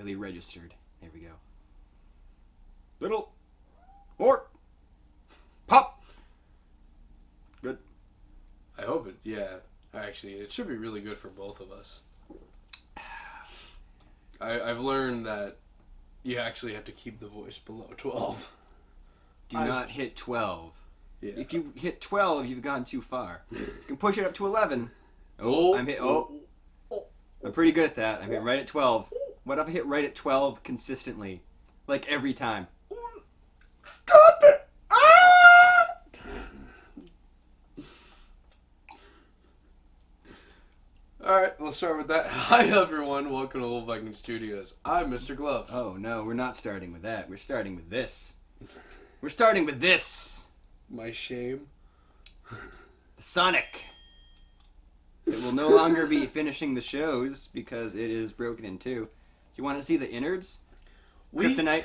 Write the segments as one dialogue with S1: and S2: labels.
S1: barely registered. There we go. Little. More. Pop. Good.
S2: I hope it, yeah. Actually, it should be really good for both of us. I've learned that you actually have to keep the voice below 12.
S1: Do not hit 12.
S2: Yeah.
S1: If you hit 12, you've gone too far. You can push it up to 11. I'm pretty good at that. I'm hitting right at 12. What if I hit right at 12 consistently? Like every time.
S2: Stop it! Ah! Alright, let's start with that. Hi everyone, welcome to Little Viking Studios. I'm Mr. Gloves.
S1: Oh no, we're not starting with that. We're starting with this. We're starting with this.
S2: My shame.
S1: The Sonic. It will no longer be finishing the shows because it is broken in two. Do you want to see the innards? Kryptonite.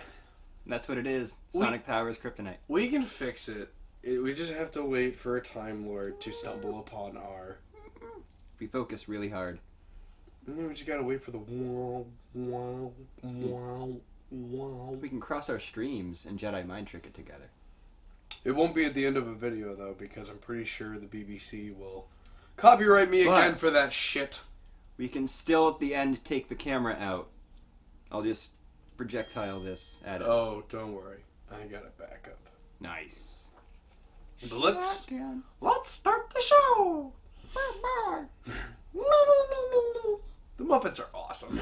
S1: That's what it is. Sonic powers kryptonite.
S2: We can fix it. We just have to wait for a Time Lord to stumble upon our...
S1: We focus really hard.
S2: And then we just gotta wait for the wow.
S1: We can cross our streams and Jedi mind trick it together.
S2: It won't be at the end of a video though, because I'm pretty sure the BBC will copyright me again for that shit.
S1: We can still at the end take the camera out. I'll just projectile this at it.
S2: Oh, don't worry. I got it back up.
S1: Nice.
S2: But let's start the show. The Muppets are awesome.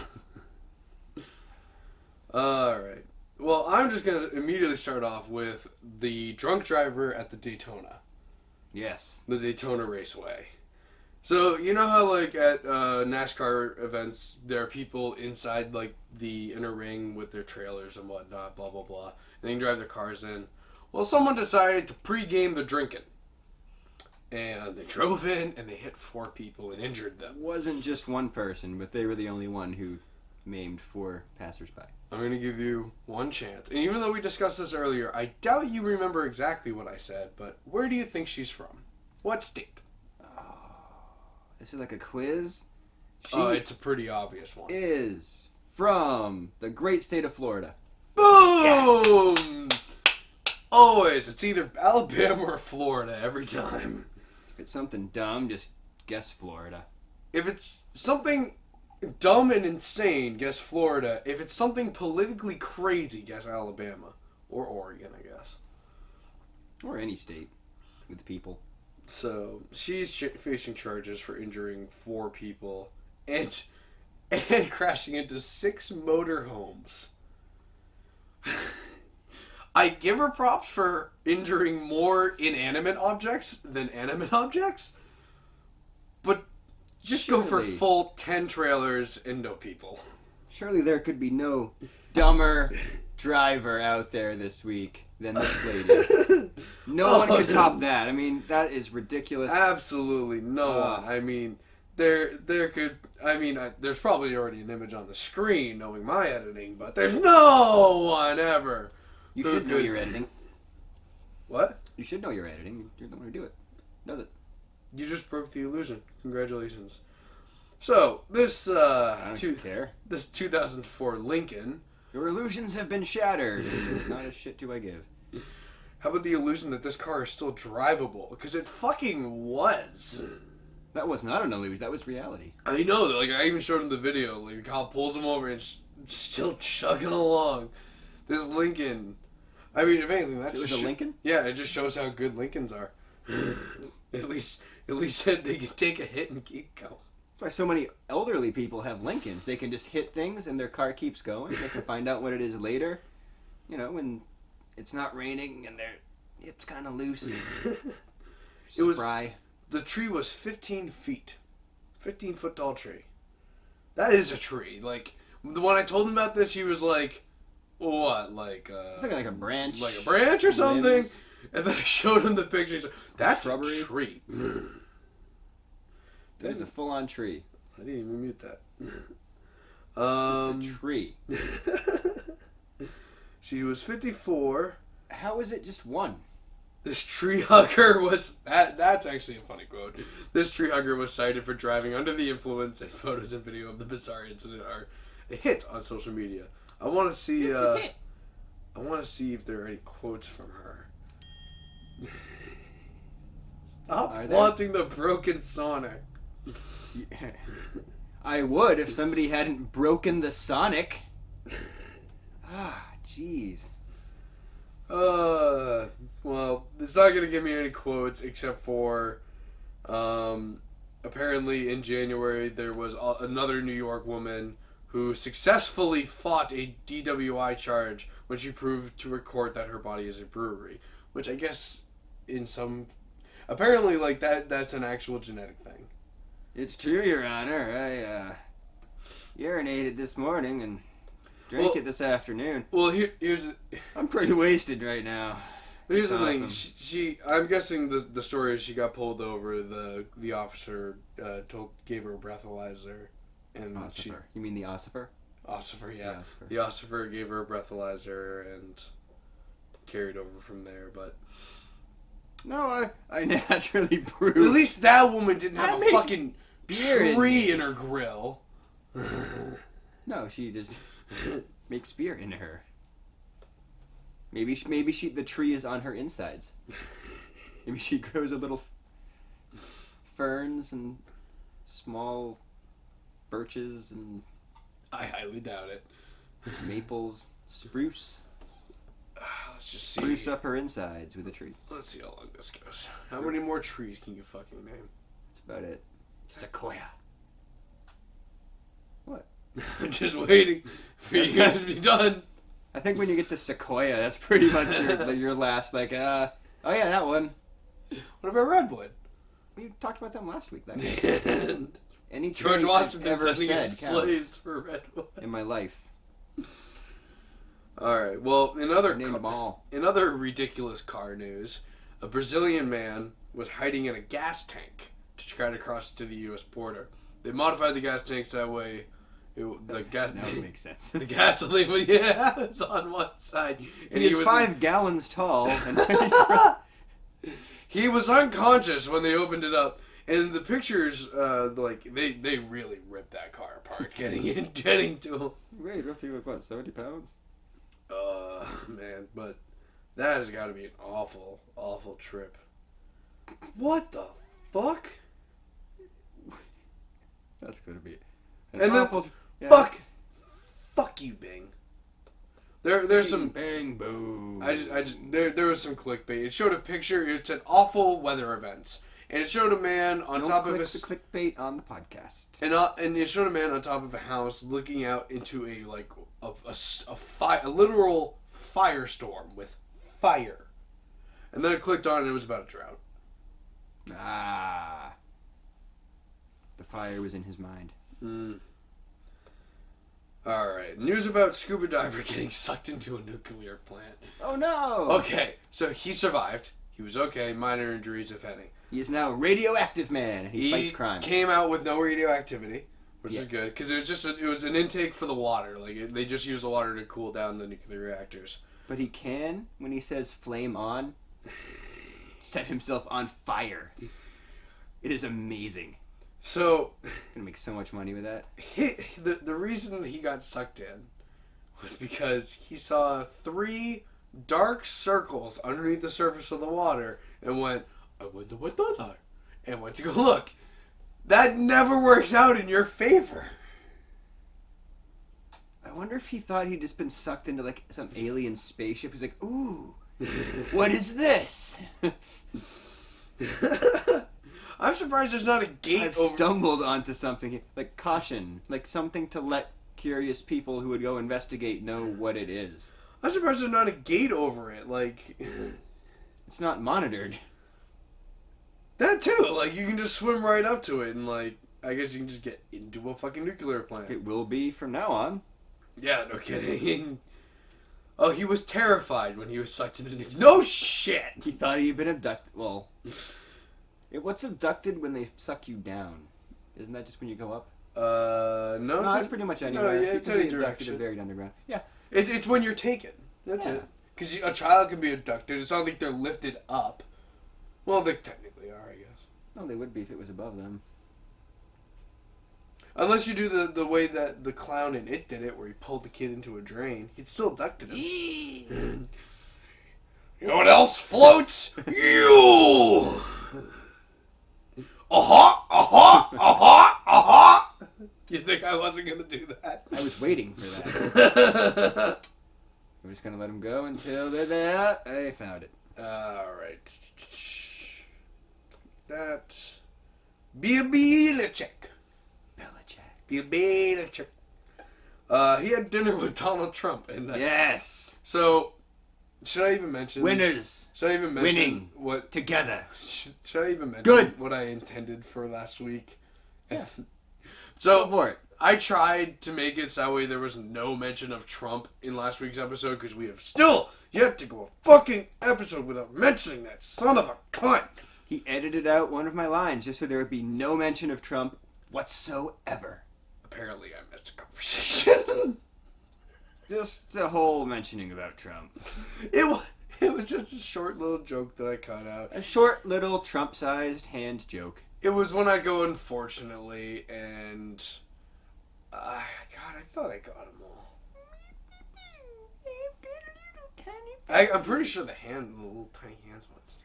S2: Alright. Well, I'm just going to immediately start off with the drunk driver at the Daytona.
S1: Yes.
S2: The Daytona Raceway. So, you know how, like, at NASCAR events, there are people inside, like, the inner ring with their trailers and whatnot, blah, blah, blah. And they can drive their cars in. Well, someone decided to pregame the drinking. And they drove in, and they hit 4 people and injured them.
S1: It wasn't just one person, but they were the only one who maimed 4 passersby.
S2: I'm going to give you one chance. And even though we discussed this earlier, I doubt you remember exactly what I said, but where do you think she's from? What state?
S1: This is like a quiz?
S2: It's a pretty obvious one.
S1: Is from the great state of Florida.
S2: Boom! Yes! Always. It's either Alabama or Florida every time.
S1: If it's something dumb, just guess Florida.
S2: If it's something dumb and insane, guess Florida. If it's something politically crazy, guess Alabama. Or Oregon, I guess.
S1: Or any state with people.
S2: So, she's facing charges for injuring 4 people and crashing into 6 motorhomes. I give her props for injuring more inanimate objects than animate objects, but just go for full 10 trailers and no people.
S1: Surely there could be no dumber driver out there this week than this lady. No one could top that. I mean, that is ridiculous.
S2: Absolutely no one. I mean, there could. I mean, there's probably already an image on the screen, knowing my editing, but there's no one ever.
S1: You should know your editing.
S2: What?
S1: You should know your editing. You're the one who do it. Does it?
S2: You just broke the illusion. Congratulations. So, this
S1: I don't care.
S2: This 2004 Lincoln.
S1: Your illusions have been shattered. Not a shit do I give.
S2: How about the illusion that this car is still drivable? Because it fucking was.
S1: That was not an illusion. That was reality.
S2: I know. Like, I even showed him the video. Like, the cop pulls him over and it's still chugging along. This Lincoln. I mean, if anything, that's
S1: just a Lincoln?
S2: Yeah, it just shows how good Lincolns are. At least they can take a hit and keep going.
S1: That's why so many elderly people have Lincolns. They can just hit things and their car keeps going. They can find out what it is later. You know, when it's not raining and their hips kind of loose.
S2: It was spry. The tree was 15 feet. 15-foot tall tree. That is a tree. Like, when I told him about this, he was like, what? Like,
S1: it's like a branch.
S2: Like a branch or something?
S1: Limbs.
S2: And then I showed him the picture. He's like, that's
S1: shrubbery.
S2: A tree.
S1: There's a full-on tree.
S2: I didn't even mute that.
S1: It's a tree.
S2: She was 54.
S1: How is it just one?
S2: This tree hugger was... That's actually a funny quote. This tree hugger was cited for driving under the influence, and photos and video of the bizarre incident are a hit on social media. I want to see.
S1: It's a hit.
S2: I want to see if there are any quotes from her. Stop flaunting the broken Sonic.
S1: Yeah. I would if somebody hadn't broken the Sonic. Ah, jeez.
S2: Well, it's not gonna give me any quotes except for, apparently in January there was another New York woman who successfully fought a DWI charge when she proved to a court that her body is a brewery, which I guess in some, apparently like that's an actual genetic thing.
S1: It's true, Your Honor. I urinated this morning and drank it this afternoon.
S2: Well, here's.
S1: I'm pretty wasted right now.
S2: Here's the
S1: awesome.
S2: thing. I'm guessing the story is she got pulled over. The officer gave her a breathalyzer, and
S1: Ossifer. You mean the ossifer?
S2: Ossifer, yeah.
S1: The
S2: The ossifer gave her a breathalyzer and carried over from there. But
S1: no, I naturally brewed.
S2: at least that woman didn't have a fucking
S1: beer
S2: tree in her grill.
S1: No, she just makes beer into her. Maybe the tree is on her insides. Maybe she grows a little ferns and small birches and
S2: I highly doubt it.
S1: maples, spruce.
S2: Let's just
S1: Spruce
S2: see.
S1: up her insides with a tree.
S2: Let's see how long this goes. How many more trees can you fucking name?
S1: That's about it. Sequoia. What?
S2: I'm just waiting for you guys to be done.
S1: I think when you get to Sequoia, that's pretty much your last, oh yeah, that one.
S2: What about Redwood?
S1: We talked about them last week. That guy. Any
S2: George
S1: tree
S2: Washington
S1: I've ever
S2: sending
S1: said
S2: his
S1: counts
S2: slaves for Redwood.
S1: in my life.
S2: Alright, well,
S1: I named them all.
S2: in other ridiculous car news, a Brazilian man was hiding in a gas tank to try to cross to the U.S. border. They modified the gas tanks that way. The gas
S1: That would make sense.
S2: the gasoline would it's on one side. And
S1: He was 5 gallons tall, and
S2: he was unconscious when they opened it up. And the pictures, they really ripped that car apart, getting to him.
S1: Wait, roughly what, 70 pounds?
S2: Man, but that has got to be an awful, awful trip. What the fuck?
S1: That's gonna be
S2: And then,
S1: awful.
S2: fuck you, Bing. There's some
S1: bang boom.
S2: There was some clickbait. It showed a picture. It said awful weather events, and it showed a man on top of
S1: the clickbait on the podcast.
S2: And it showed a man on top of a house looking out into a literal firestorm with fire. And then it clicked on and it was about a drought.
S1: Ah. The fire was in his mind.
S2: Alright, news about scuba diver getting sucked into a nuclear plant.
S1: Oh no!
S2: Okay, so he survived. He was okay, minor injuries if any.
S1: He is now a radioactive man. He fights crime.
S2: Came out with no radioactivity, which is good, because it was an intake for the water. They just use the water to cool down the nuclear reactors.
S1: But he can, when he says flame on, set himself on fire. It is amazing.
S2: So,
S1: Gonna make so much money with that.
S2: the reason he got sucked in was because he saw 3 dark circles underneath the surface of the water and went, I wonder what those are, and went to go look. That never works out in your favor.
S1: I wonder if he thought he'd just been sucked into like some alien spaceship. He's like, ooh, what is this?
S2: I'm surprised there's not a gate
S1: I've
S2: over...
S1: stumbled onto something like caution, like something to let curious people who would go investigate know what it is.
S2: I'm surprised there's not a gate over it.
S1: It's not monitored.
S2: That too. You can just swim right up to it and I guess you can just get into a fucking nuclear plant.
S1: It will be from now on.
S2: Yeah, no kidding. Oh, he was terrified when he was sucked into the... No shit!
S1: He thought he'd been abducted. Well, what's abducted when they suck you down? Isn't that just when you go up?
S2: No.
S1: No, it's pretty much anywhere.
S2: No, yeah, it's
S1: You can
S2: any
S1: be abducted
S2: direction.
S1: and buried underground. Yeah.
S2: It's when you're taken. That's it. Because a child can be abducted. It's not like they're lifted up. Well, they technically are, I guess.
S1: No, they would be if it was above them.
S2: Unless you do the way that the clown in It did it, where he pulled the kid into a drain. He'd still abducted him. You know what else floats? You! Aha! Aha! Aha! Aha! You think I wasn't going to do that?
S1: I was waiting for that. We're just going to let him go until they're there. I found it.
S2: Alright. That. Pillage. Pillage. He had dinner with Donald Trump. And
S1: yes.
S2: So, should I even mention...
S1: Winners.
S2: Should I even mention...
S1: Winning.
S2: What...
S1: Together.
S2: Should I even mention...
S1: Good.
S2: What I intended for last week?
S1: Yeah.
S2: So,
S1: Go for it.
S2: I tried to make it so that way there was no mention of Trump in last week's episode, because we have still yet to go a fucking episode without mentioning that son of a cunt.
S1: He edited out one of my lines just so there would be no mention of Trump whatsoever.
S2: Apparently I missed a conversation.
S1: Just a whole mentioning about Trump.
S2: It was just a short little joke that I cut out.
S1: A short little Trump-sized hand joke.
S2: It was when I go unfortunately, and... God, I thought I got them all. I'm pretty sure the little tiny hands ones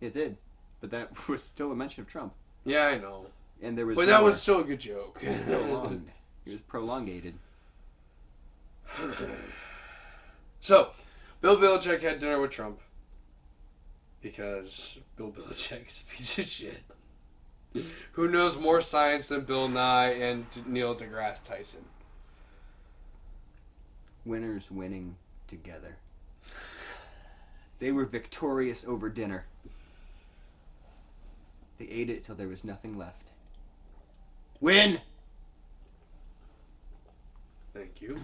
S2: did.
S1: It did. But that was still a mention of Trump.
S2: Yeah, I know.
S1: And there was
S2: But that was still a good joke.
S1: It was prolonged. It was prolongated.
S2: So, Bill Belichick had dinner with Trump. Because Bill Belichick is a piece of shit. Who knows more science than Bill Nye and Neil deGrasse Tyson?
S1: Winners winning together. They were victorious over dinner. They ate it till there was nothing left. Win!
S2: Thank you.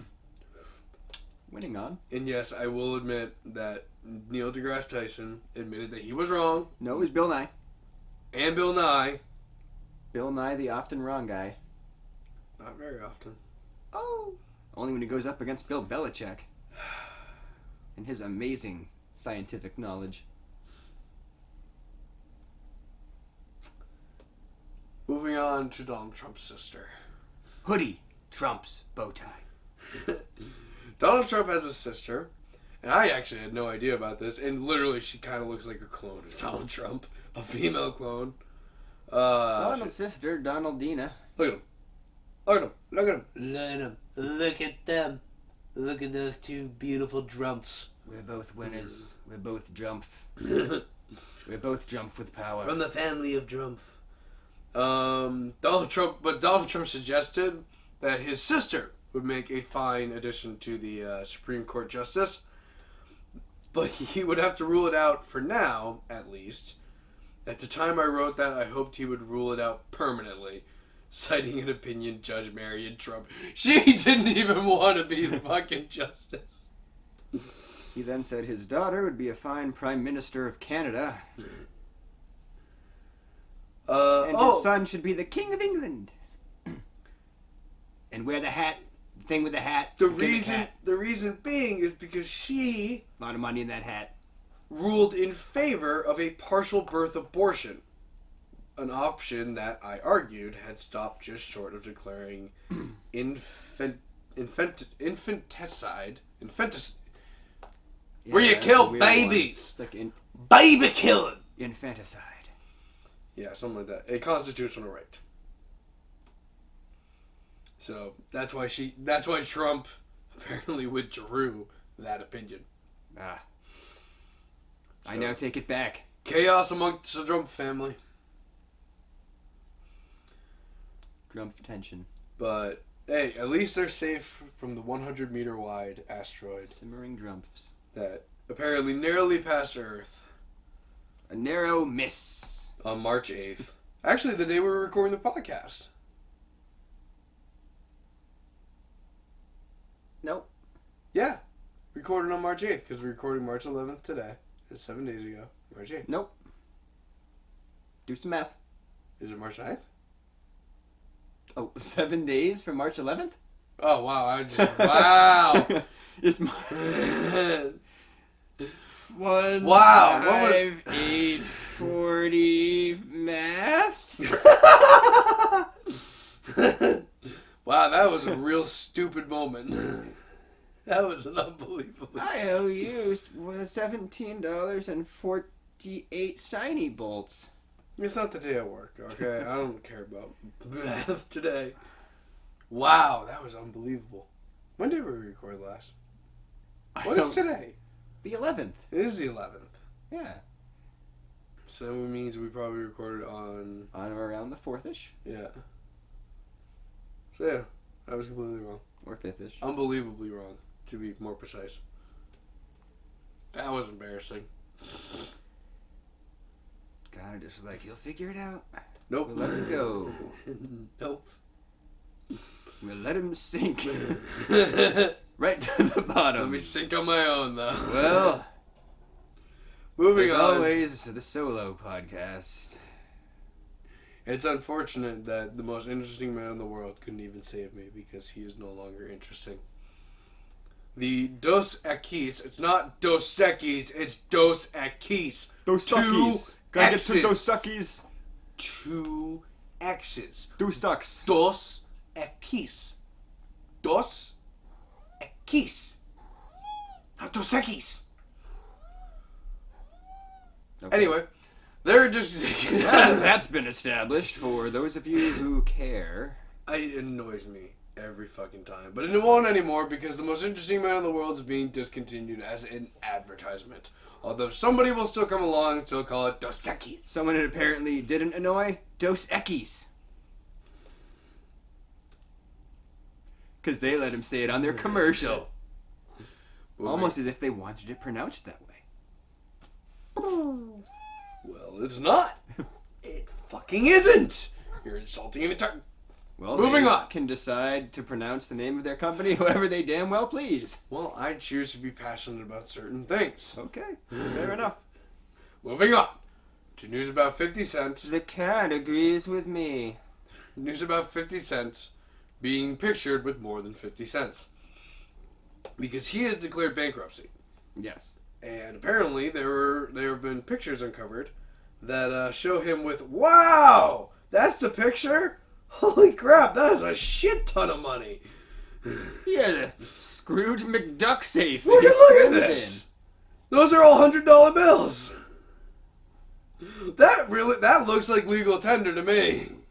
S1: Winning on.
S2: And yes, I will admit that Neil deGrasse Tyson admitted that he was wrong.
S1: No, it was Bill Nye.
S2: And Bill Nye.
S1: Bill Nye, the often wrong guy.
S2: Not very often.
S1: Oh! Only when he goes up against Bill Belichick. And his amazing scientific knowledge.
S2: Moving on to Donald Trump's sister.
S1: Hoodie trumps bow tie.
S2: Donald Trump has a sister, and I actually had no idea about this, and literally she kind of looks like a clone of Donald Trump. A female clone.
S1: Donald's sister, Donaldina.
S2: Look at him. Look at him. Look at him.
S3: Look at them. Look at them. Look at those two beautiful drumps.
S1: We're both winners. We're both jump. We're both jump with power.
S3: From the family of Drumpf.
S2: Donald Trump suggested that his sister would make a fine addition to the Supreme Court justice, but he would have to rule it out for now, at least. At the time I wrote that, I hoped he would rule it out permanently, citing an opinion Judge Marion Trump. She didn't even want to be the fucking justice.
S1: He then said his daughter would be a fine Prime Minister of Canada. And his son should be the King of England. And wear the hat, the thing with the hat.
S2: The reason being is because she...
S1: A lot of money in that hat.
S2: ...ruled in favor of a partial birth abortion. An option that, I argued, had stopped just short of declaring infanticide.
S1: Yeah,
S2: where you
S1: that's
S2: kill
S1: a weird
S2: babies.
S1: one. It's like
S2: Baby killing.
S1: infanticide.
S2: Yeah, something like that. A constitutional right. So that's why Trump apparently withdrew that opinion.
S1: Ah.
S2: So,
S1: I now take it back.
S2: Chaos amongst the Trump family.
S1: Trump tension.
S2: But hey, at least they're safe from the 100-meter wide asteroid
S1: Simmering drumps.
S2: that apparently narrowly passed Earth.
S1: A narrow miss.
S2: On March 8th. Actually, the day we were recording the podcast.
S1: Nope.
S2: Yeah. Recorded on March 8th, because we recorded March 11th today. It's 7 days ago. March 8th.
S1: Nope. Do some math.
S2: Is it March 9th?
S1: Oh, 7 days from March 11th?
S2: Oh, wow. Wow.
S1: It's March... 1,
S2: Wow,
S1: 5, 8, 40, math?
S2: Wow, that was a real stupid moment. That was an unbelievable.
S1: I owe you $17.48 shiny bolts.
S2: It's not the day at work, okay? I don't care about math today. Wow, that was unbelievable. When did we record last? What is today?
S1: The 11th.
S2: It is the 11th.
S1: Yeah.
S2: So that means we probably recorded on...
S1: On or around the 4th-ish.
S2: Yeah. So yeah, I was completely wrong.
S1: Or 5th-ish.
S2: Unbelievably wrong, to be more precise. That was embarrassing.
S1: God, just like, you'll figure it out.
S2: Nope.
S1: We'll let him go.
S2: Nope.
S1: We'll let him sink. Right to the bottom.
S2: Let me sink on my own, though.
S1: Well,
S2: moving
S1: as
S2: on.
S1: always, the solo podcast.
S2: It's unfortunate that the most interesting man in the world couldn't even save me because he is no longer interesting. The Dos Equis, it's not Dos Equis, it's Dos Equis.
S1: Dos
S2: Two
S1: Suckies. Gotta get
S2: X's.
S1: some Dos Suckies.
S2: 2 X's.
S1: Dos Sucks.
S2: Dos Equis. Dos Equis. Not Dos Equis.
S1: Okay.
S2: Anyway, they're just...
S1: Well, that's been established for those of you who care.
S2: It annoys me every fucking time. But it won't anymore because the most interesting man in the world is being discontinued as an advertisement. Although somebody will still come along and still call it Dos Equis.
S1: Someone it apparently didn't annoy, Dos Equis. Because they let him say it on their commercial. Almost as if they wanted it pronounced that way.
S2: Well, it's not. It fucking isn't. You're insulting an entire...
S1: Well,
S2: Moving
S1: they
S2: on.
S1: Can decide to pronounce the name of their company however they damn well please.
S2: Well, I choose to be passionate about certain things.
S1: Okay, fair enough.
S2: Moving on to news about 50 Cent.
S1: The cat agrees with me.
S2: News about 50 Cent being pictured with more than 50 cents. Because he has declared bankruptcy.
S1: Yes.
S2: And apparently there have been pictures uncovered that show him with, wow, that's the picture? Holy crap, that is a shit ton of money.
S1: He had a Scrooge McDuck safe.
S2: Look
S1: that he
S2: at
S1: swims
S2: this. Those are all $100 bills. That looks like legal tender to me.
S1: in.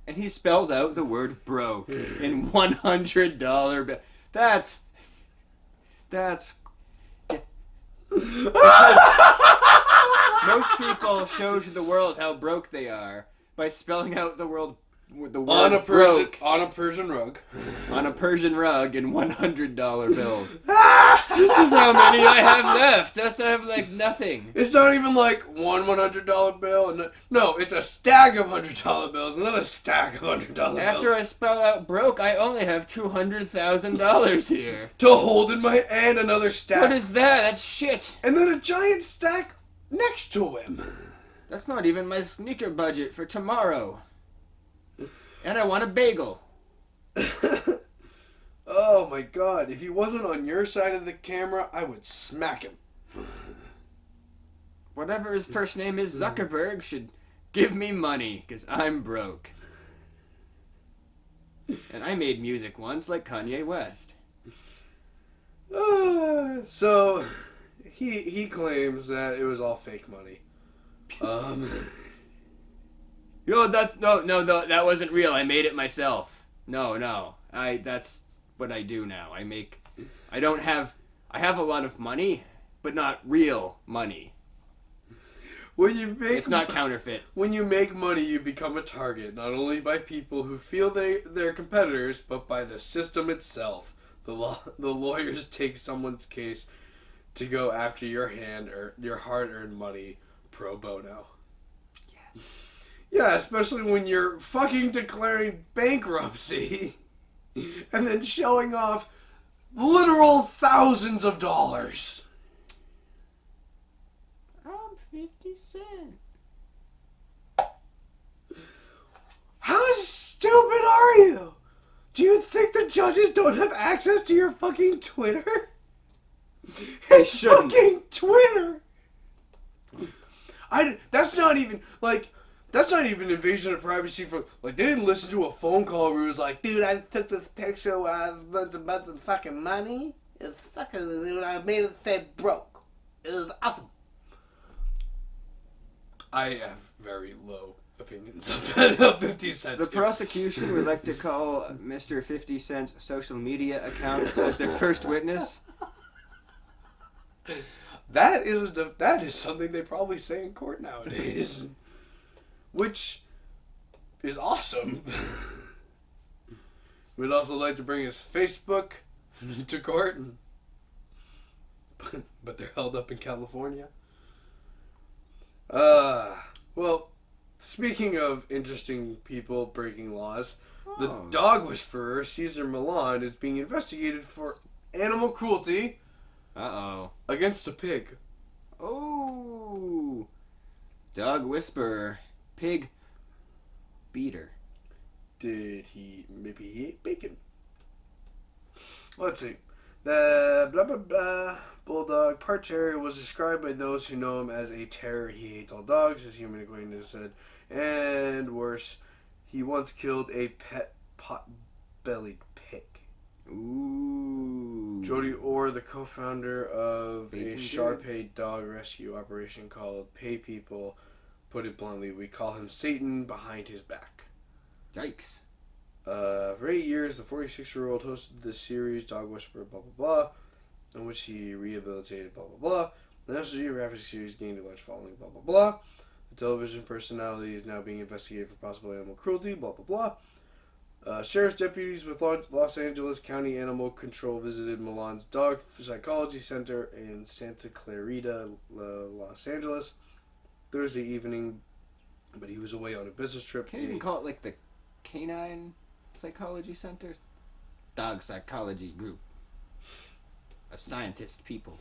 S1: And he spelled out the word broke in $100 bill. That's most people show to the world how broke they are by spelling out the word
S2: on a
S1: broke
S2: Persian rug.
S1: on a Persian rug in $100 bills. This is how many I have left. That's I have like nothing.
S2: It's not even like one $100 bill. And no, it's a stack of $100 bills. Another stack of $100 bills.
S1: After I spell out broke, I only have $200,000 here.
S2: To hold in my and another stack.
S1: What is that? That's shit.
S2: And then a giant stack next to him.
S1: That's not even my sneaker budget for tomorrow. And I want a bagel.
S2: Oh my god, if he wasn't on your side of the camera, I would smack him.
S1: Whatever his first name is, Zuckerberg should give me money, because I'm broke. And I made music once like Kanye West.
S2: So, he claims that it was all fake money.
S1: Yo, that wasn't real. I made it myself. No. That's what I do now. I have a lot of money, but not real money. It's not counterfeit.
S2: When you make money, you become a target, not only by people who feel they're competitors, but by the system itself. The lawyers take someone's case to go after your hard-earned money pro bono.
S1: Yes.
S2: Yeah, especially when you're fucking declaring bankruptcy and then showing off literal thousands of dollars.
S1: I'm 50 cents.
S2: How stupid are you? Do you think the judges don't have access to your fucking Twitter?
S1: They
S2: It's
S1: shouldn't.
S2: fucking Twitter. That's not even, like, That's not even invasion of privacy for, like, they didn't listen to a phone call where it was like, dude, I took this picture where I was about the fucking money. It's fucking, I made it say broke. It was awesome. I have very low opinions of 50 Cent.
S1: The prosecution would like to call Mr. 50 Cent's social media accounts as their first witness.
S2: That is something they probably say in court nowadays. Which is awesome. We'd also like to bring his Facebook to court. But they're held up in California. Well, speaking of interesting people breaking laws, the dog whisperer, Cesar Millan, is being investigated for animal cruelty against a pig.
S1: Oh. Dog whisperer. Pig beater.
S2: Did he maybe eat bacon? Let's see. The blah blah blah bulldog part terrier was described by those who know him as a terror. He hates all dogs, his human acquaintance said. And worse, he once killed a pet pot-bellied pig.
S1: Ooh.
S2: Jody Orr, the co-founder of a Shar-Pei dog rescue operation called Pay People, put it bluntly, we call him Satan behind his back.
S1: Yikes.
S2: For 8 years, the 46-year-old hosted the series Dog Whisperer, blah, blah, blah, in which he rehabilitated, blah, blah, blah. The National Geographic series gained a large following, blah, blah, blah. The television personality is now being investigated for possible animal cruelty, blah, blah, blah. Sheriff's deputies with Los Angeles County Animal Control visited Milan's Dog Psychology Center in Santa Clarita, Los Angeles, Thursday evening, but he was away on a business trip.
S1: Can't even call it like the Canine Psychology Center? Dog Psychology Group. A scientist people.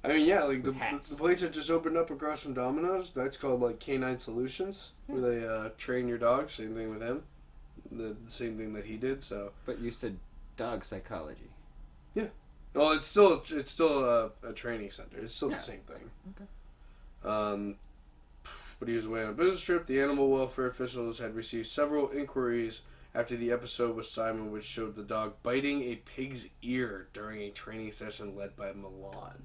S2: I mean, yeah, like the place that just opened up across from Domino's, that's called like Canine Solutions, where they train your dog. Same thing with him. The same thing that he did. So.
S1: But you said dog psychology.
S2: Yeah. Well, it's still a training center. It's still the same thing.
S1: Okay.
S2: But he was away on a business trip. The animal welfare officials had received several inquiries after the episode with Simon, which showed the dog biting a pig's ear during a training session led by Milan.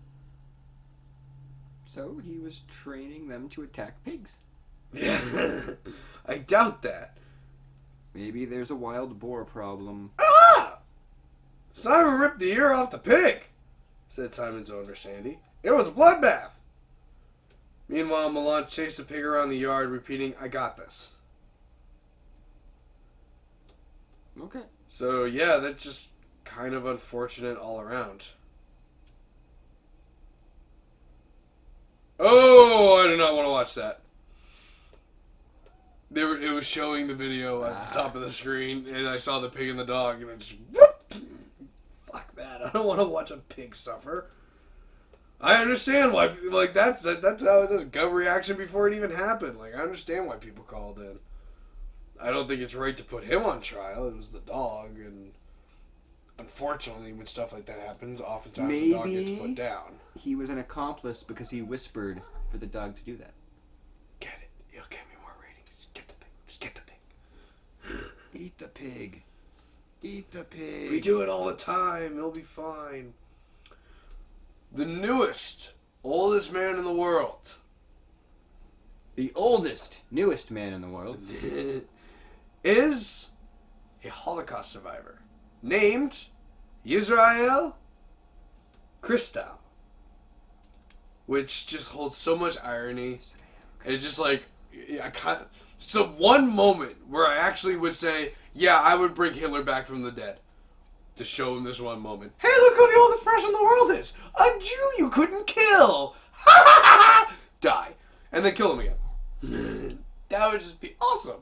S1: So he was training them to attack pigs.
S2: Yeah. I doubt that.
S1: Maybe there's a wild boar problem.
S2: Ah! Simon ripped the ear off the pig, said Simon's owner, Sandy. It was a bloodbath. Meanwhile, Milan chased the pig around the yard, repeating, I got this.
S1: Okay.
S2: So, yeah, that's just kind of unfortunate all around. Oh, I do not want to watch that. It was showing the video at the top of the screen, and I saw the pig and the dog, and I just, whoop! Fuck that. I don't want to watch a pig suffer. I understand why, like, that's how it is. Gut reaction before it even happened. Like, I understand why people called in. I don't think it's right to put him on trial. It was the dog, and unfortunately, when stuff like that happens, oftentimes the dog gets put down.
S1: He was an accomplice because he whispered for the dog to do that.
S2: Get it. You'll get me more ratings. Just get the pig. Just get the pig.
S1: Eat the pig. Eat the pig.
S2: We do it all the time. It'll be fine. The oldest man in the world.
S1: The oldest, newest man in the world.
S2: Is a Holocaust survivor named Israel Kristau. Which just holds so much irony. It's just like, so one moment where I actually would say, yeah, I would bring Hitler back from the dead. To show him this one moment. Hey, look who the oldest person in the world is! A Jew you couldn't kill! Ha ha ha! Die. And then kill him again. That would just be awesome.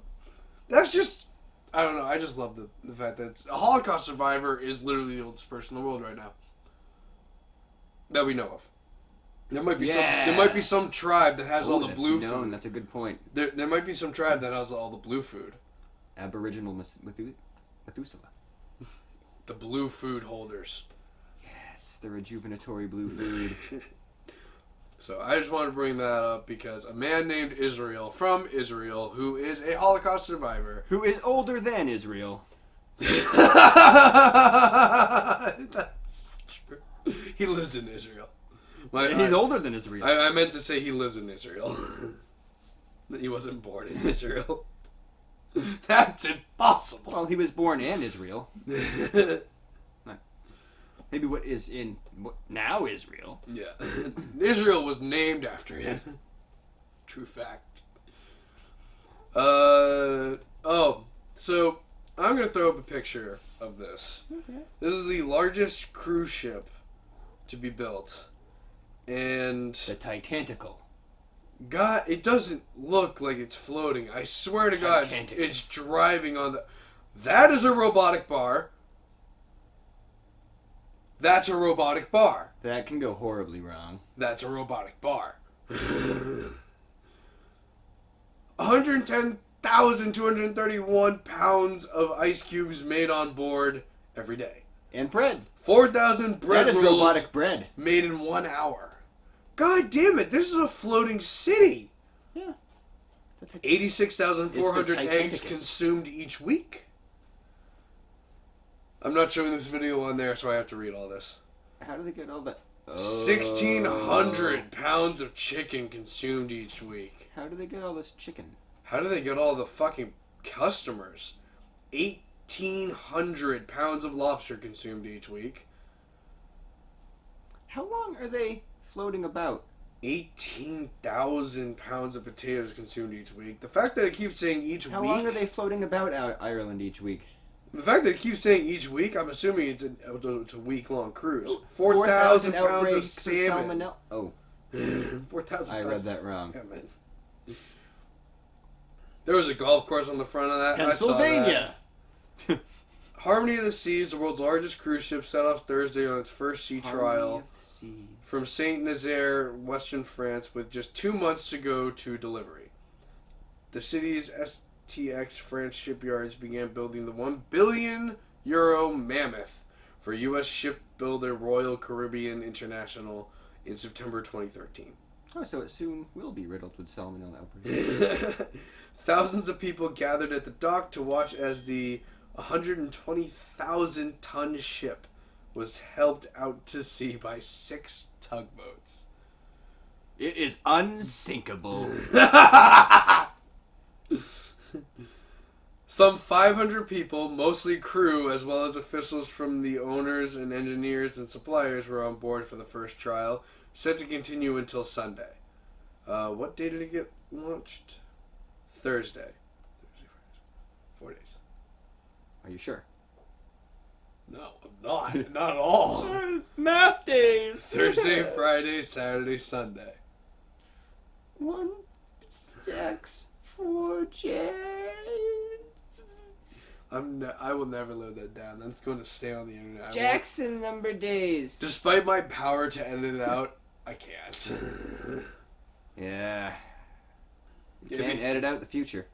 S2: That's just, I don't know, I just love the fact that a Holocaust survivor is literally the oldest person in the world right now. That we know of. There might be some tribe that has all the blue food.
S1: That's a good point.
S2: There might be some tribe that has all the blue food.
S1: Aboriginal Methuselah.
S2: The blue food holders.
S1: Yes, the rejuvenatory blue food.
S2: So I just wanted to bring that up because a man named Israel from Israel, who is a Holocaust survivor,
S1: Who is older than Israel.
S2: That's true. He lives in Israel.
S1: And he's older than Israel.
S2: I meant to say he lives in Israel. He wasn't born in Israel. That's impossible.
S1: Well, he was born in Israel. Maybe what is in now Israel.
S2: Yeah. Israel was named after him. True fact. So I'm going to throw up a picture of this.
S1: Okay.
S2: This is the largest cruise ship to be built. And
S1: The Titanical.
S2: God, it doesn't look like it's floating. I swear to God,
S1: Titanicus.
S2: it's driving on the... That is a robotic bar. That's a robotic bar.
S1: That can go horribly wrong.
S2: That's a robotic bar. 110,231 pounds of ice cubes made on board every day.
S1: And bread.
S2: 4,000 bread
S1: That is
S2: rolls
S1: robotic bread.
S2: made in 1 hour. God damn it, this is a floating city.
S1: Yeah.
S2: 86,400
S1: It's the
S2: eggs
S1: Titanicus.
S2: consumed each week. I'm not showing this video on there, so I have to read all this.
S1: How do they get all that?
S2: 1,600 pounds of chicken consumed each week.
S1: How do they get all this chicken?
S2: How do they get all the fucking customers? 1,800 pounds of lobster consumed each week.
S1: How long are they floating about?
S2: 18,000 pounds of potatoes consumed each week. The fact that it keeps saying each
S1: How
S2: week...
S1: long are they floating about Ireland each week?
S2: The fact that it keeps saying each week, I'm assuming it's a week-long cruise.
S1: Oh,
S2: 4,000 pounds of
S1: outbreaks
S2: salmon.
S1: salmonella. Oh,
S2: 4,000
S1: I
S2: pounds.
S1: read that wrong.
S2: Salmon. There was a golf course on the front of that.
S1: Pennsylvania.
S2: I saw that. Harmony of the Seas, the world's largest cruise ship, set off Thursday on its first sea trial from Saint Nazaire, Western France, with just 2 months to go to delivery. The city's STX France shipyards began building the €1 billion mammoth for U.S. shipbuilder Royal Caribbean International in September 2013.
S1: Oh, so it soon will be riddled with salmonella outbreaks.
S2: Thousands of people gathered at the dock to watch as the 120,000-ton ship was helped out to sea by 6 tugboats.
S1: It is unsinkable.
S2: Some 500 people, mostly crew, as well as officials from the owners and engineers and suppliers, were on board for the first trial, set to continue until Sunday. What day did it get launched? Thursday. 4 days.
S1: Are you sure?
S2: No, I'm not. Not at all.
S1: Math days.
S2: Thursday, Friday, Saturday, Sunday.
S1: 1 stacks 4 J.
S2: I will never live that down. That's going to stay on the internet.
S1: Jackson number days.
S2: Despite my power to edit it out, I can't.
S1: Yeah. You
S2: Maybe.
S1: can't edit out the future.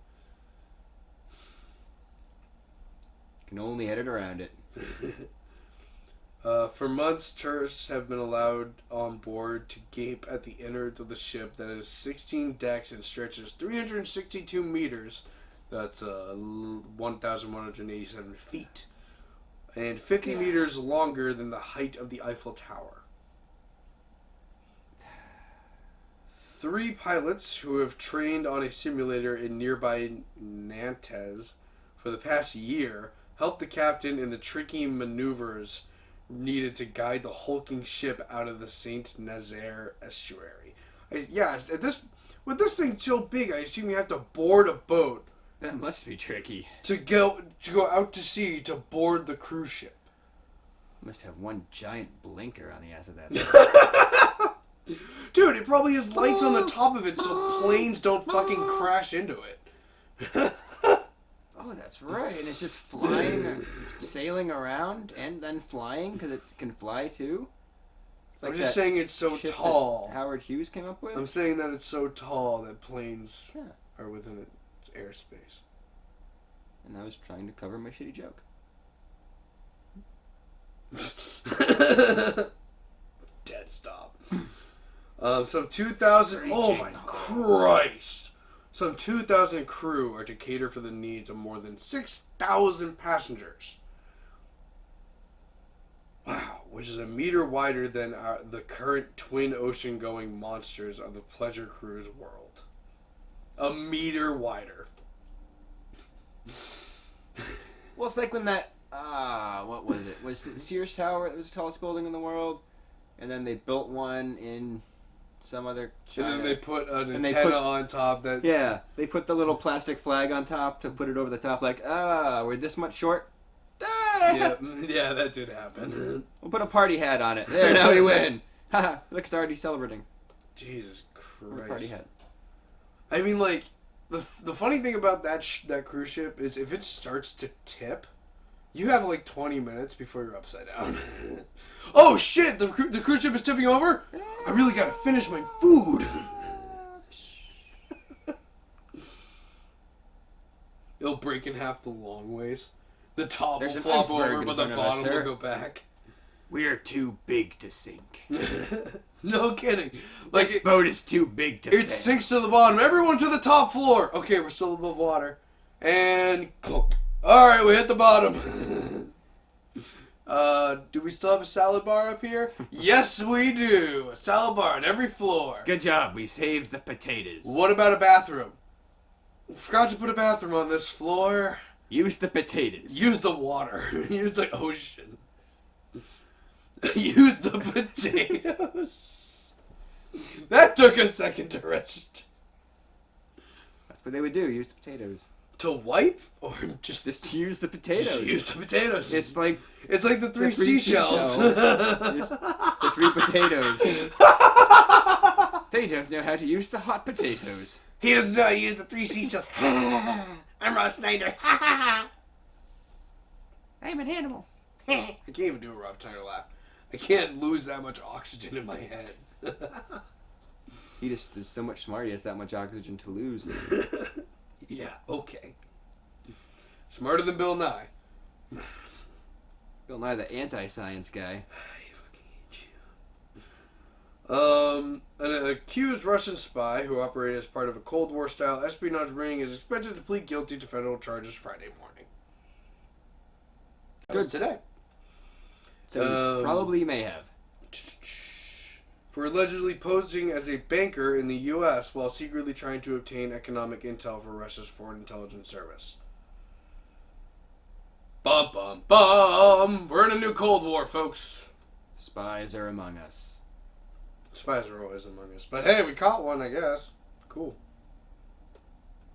S1: You can only edit around it.
S2: For months, tourists have been allowed on board to gape at the innards of the ship that has 16 decks and stretches 362 meters. That's 1,187 feet. And 50 meters longer than the height of the Eiffel Tower. 3 pilots who have trained on a simulator in nearby Nantes for the past year helped the captain in the tricky maneuvers needed to guide the hulking ship out of the Saint Nazaire estuary. With this thing so big, I assume you have to board a boat
S1: That must be tricky.
S2: to go out to sea to board the cruise ship.
S1: Must have one giant blinker on the ass of that.
S2: Dude, it probably has lights on the top of it so planes don't fucking crash into it.
S1: Oh, that's right. And it's just flying, sailing around, and then flying because it can fly too. It's
S2: I'm
S1: like
S2: just
S1: that
S2: saying it's so
S1: ship
S2: tall.
S1: that Howard Hughes came up with.
S2: I'm saying that it's so tall that planes
S1: Yeah.
S2: are within its airspace.
S1: And I was trying to cover my shitty joke.
S2: Dead stop. Some 2,000. Oh my
S1: Screeching
S2: Christ! Some 2,000 crew are to cater for the needs of more than 6,000 passengers. Wow, which is a meter wider than the current twin ocean-going monsters of the pleasure cruise world. A meter wider.
S1: Well, it's like when that what was it? Was it Sears Tower? It was the tallest building in the world, and then they built one in some other China.
S2: And then they put an
S1: And they
S2: antenna
S1: put-
S2: on top that...
S1: Yeah, they put the little plastic flag on top to put it over the top, like, we're this much short.
S2: Yeah, yeah, that did happen.
S1: We'll put a party hat on it. There, now we win. Haha, look, it's already celebrating.
S2: Jesus
S1: Party
S2: Christ.
S1: hat.
S2: I mean, like, the funny thing about that cruise ship is if it starts to tip, you have like 20 minutes before you're upside down. Oh shit! The cruise ship is tipping over. I really gotta finish my food. It'll break in half the long ways. The top
S1: There's
S2: will
S1: an
S2: flop
S1: iceberg
S2: over,
S1: in
S2: but the
S1: front of us,
S2: bottom
S1: sir.
S2: will go back.
S1: We're too big to sink.
S2: No kidding. Like
S1: This boat is too big to
S2: it
S1: fit.
S2: sinks to the bottom. Everyone to the top floor. Okay, we're still above water. And clunk. Alright, we hit the bottom. Do we still have a salad bar up here? Yes, we do. A salad bar on every floor.
S1: Good job, we saved the potatoes.
S2: What about a bathroom? Forgot to put a bathroom on this floor.
S1: Use the potatoes.
S2: Use the water. Use the ocean. Use the potatoes. That took a second to rest.
S1: That's what they would do, use the potatoes.
S2: To wipe? Or just
S1: Use the potatoes.
S2: Just use the potatoes.
S1: It's like
S2: It's like the three
S1: three
S2: seashells.
S1: seashells. the three potatoes. They don't know how to use the hot potatoes.
S2: He doesn't know how to use the three seashells. I'm Rob Schneider.
S1: I'm an animal.
S2: I can't even do a Rob Schneider laugh. I can't lose that much oxygen in my head.
S1: He just is so much smarter, he has that much oxygen to lose.
S2: Yeah, okay. Smarter than Bill Nye.
S1: Bill Nye, the anti-science guy.
S2: An accused Russian spy who operated as part of a Cold War-style espionage ring is expected to plead guilty to federal charges Friday morning. That was today.
S1: So he probably may have.
S2: For allegedly posing as a banker in the U.S. while secretly trying to obtain economic intel for Russia's Foreign Intelligence Service. Bum, bum, bum! We're in a new Cold War, folks.
S1: Spies are among us.
S2: Spies are always among us. But hey, we caught one, I guess. Cool.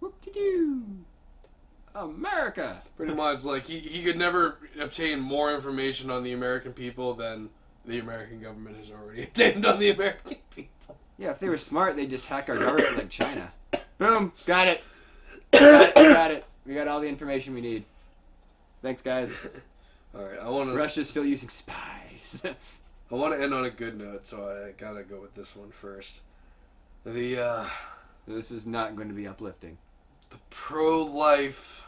S1: Whoop-de-doo. America!
S2: Pretty much, like, he could never obtain more information on the American people than the American government has already obtained on the American people.
S1: Yeah, if they were smart, they'd just hack our government like China. Boom! Got it! Got it. We got all the information we need. Thanks, guys.
S2: Alright, I want to...
S1: Russia's still using spies.
S2: I want to end on a good note, so I gotta go with this one first.
S1: This is not going to be uplifting.
S2: The pro-life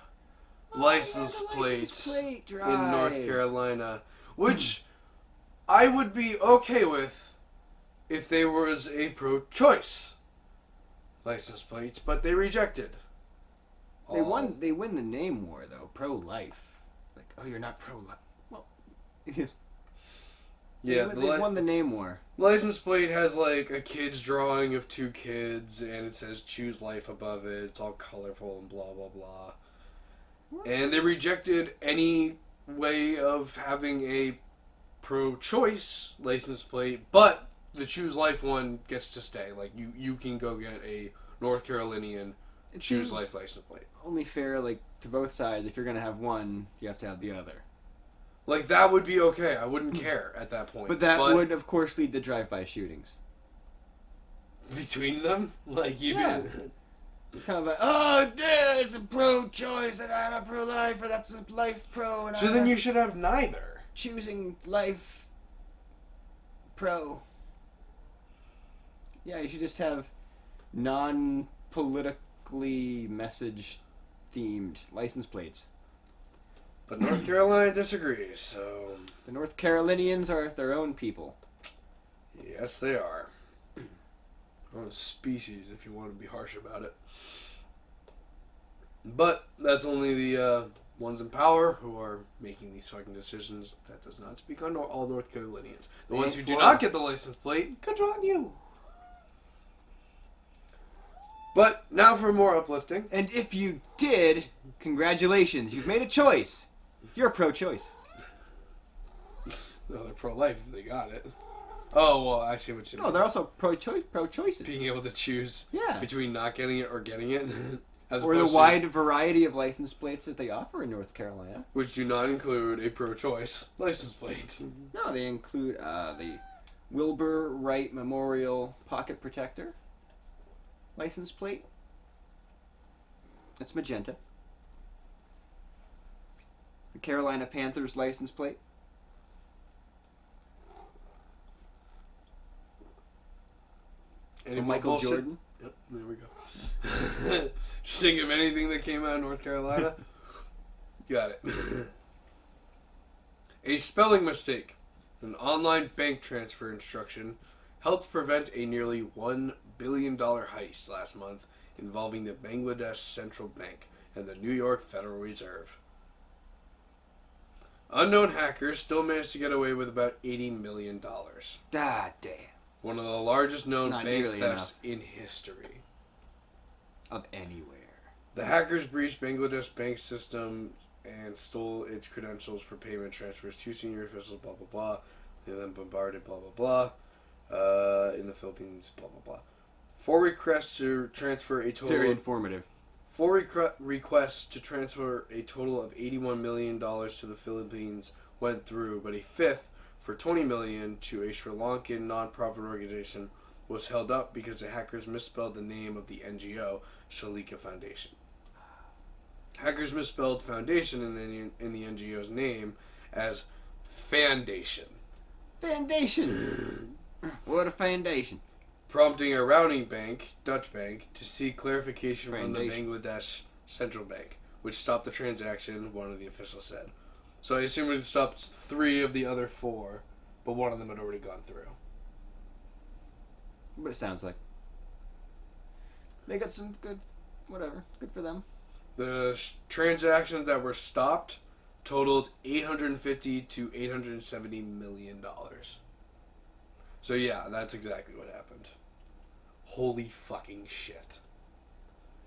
S2: license
S1: yeah, the
S2: plate
S1: license plate
S2: in
S1: drive.
S2: North Carolina, which I would be okay with if there was a pro-choice license plate, but they rejected.
S1: They won. They win the name war though. Pro-life. Like, oh, you're not pro-life. Well,
S2: Yeah,
S1: they won the name war.
S2: License plate has like a kid's drawing of two kids, and it says "Choose Life" above it. It's all colorful and blah blah blah. And they rejected any way of having a pro-choice license plate, but the Choose Life one gets to stay. Like you can go get a North Carolinian
S1: It
S2: Choose
S1: seems
S2: Life license plate.
S1: only fair, like, to both sides. If you're gonna have one, you have to have the other.
S2: Like that would be okay. I wouldn't care at that point.
S1: But that would, of course, lead to drive-by shootings.
S2: between them, like you.
S1: Yeah. Kind of like, oh, there's a pro-choice and I'm a pro-life, or that's a life pro, and
S2: So
S1: I'm
S2: then you should have neither.
S1: choosing life pro. Yeah, you should just have non-politically message-themed license plates.
S2: But North Carolina disagrees, so...
S1: The North Carolinians are their own people.
S2: Yes, they are. On a species, if you want to be harsh about it. But that's only the ones in power who are making these fucking decisions. That does not speak on all North Carolinians. The ones who do not get the license plate, good on you. But now for more uplifting.
S1: And if you did, congratulations, you've made a choice. You're pro-choice.
S2: No, they're pro-life if they got it. Oh, well, I see what you mean.
S1: No, they're also pro-choices.
S2: Being able to choose
S1: Yeah.
S2: between not getting it or getting it. As
S1: Or the
S2: opposed to-
S1: wide variety of license plates that they offer in North Carolina.
S2: which do not include a pro-choice license plate.
S1: No, they include the Wilbur Wright Memorial Pocket Protector license plate. It's magenta. The Carolina Panthers license plate.
S2: Any
S1: Or
S2: more
S1: Michael
S2: bullshit?
S1: Jordan.
S2: Yep, there we go. Just think of anything that came out of North Carolina. Got it. A spelling mistake, an online bank transfer instruction, helped prevent a nearly $1 billion heist last month involving the Bangladesh Central Bank and the New York Federal Reserve. Unknown hackers still managed to get away with about $80 million.
S1: Ah, damn.
S2: One of the largest known
S1: Not
S2: bank
S1: nearly
S2: thefts in history.
S1: Of anywhere.
S2: The hackers breached Bangladesh bank systems and stole its credentials for payment transfers to senior officials, blah, blah, blah. They then bombarded, blah, blah, blah. In the Philippines, blah, blah, blah. Four requests to transfer a total
S1: Very
S2: of...
S1: informative.
S2: Four requests to transfer a total of $81 million to the Philippines went through, but a fifth for $20 million to a Sri Lankan non-profit organization was held up because the hackers misspelled the name of the NGO, Shalika Foundation. Hackers misspelled foundation in the NGO's name as Foundation.
S1: Foundation. What a foundation.
S2: Prompting a routing bank, Dutch bank, to seek clarification from the
S1: Foundation.
S2: Bangladesh Central Bank, which stopped the transaction, one of the officials said. So I assume it stopped 3 of the other 4, but one of them had already gone through.
S1: What it sounds like. They got some good, whatever, good for them.
S2: The transactions that were stopped totaled $850 to $870 million. So yeah, that's exactly what happened. Holy fucking shit.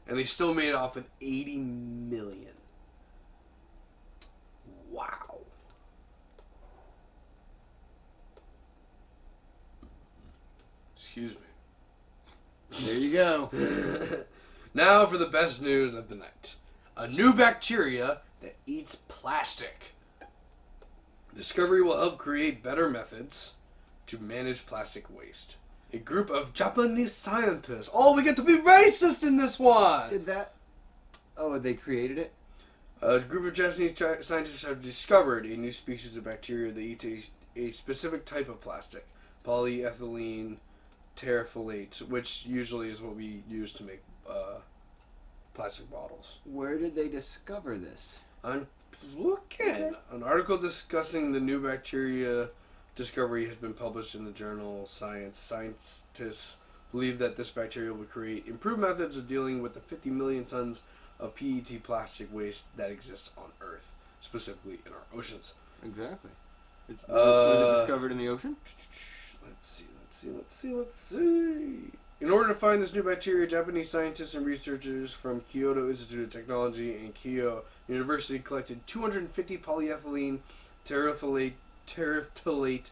S2: And they still made off with $80 million. Wow. Excuse me.
S1: There you go.
S2: Now for the best news of the night. A new bacteria that eats plastic. Discovery will help create better methods to manage plastic waste. A group of Japanese scientists. Oh, we get to be racist in this one!
S1: Did that? Oh, they created it?
S2: A group of Japanese scientists have discovered a new species of bacteria that eats a specific type of plastic, polyethylene terephthalate, which usually is what we use to make plastic bottles.
S1: Where did they discover this?
S2: I'm looking.
S1: Okay.
S2: An article discussing the new bacteria discovery has been published in the journal Science. Scientists believe that this bacteria will create improved methods of dealing with the 50 million tons of PET plastic waste that exists on Earth, specifically in our oceans.
S1: Exactly. Was it discovered in the ocean?
S2: Let's see. In order to find this new bacteria, Japanese scientists and researchers from Kyoto Institute of Technology and Keio University collected 250 polyethylene terephthalate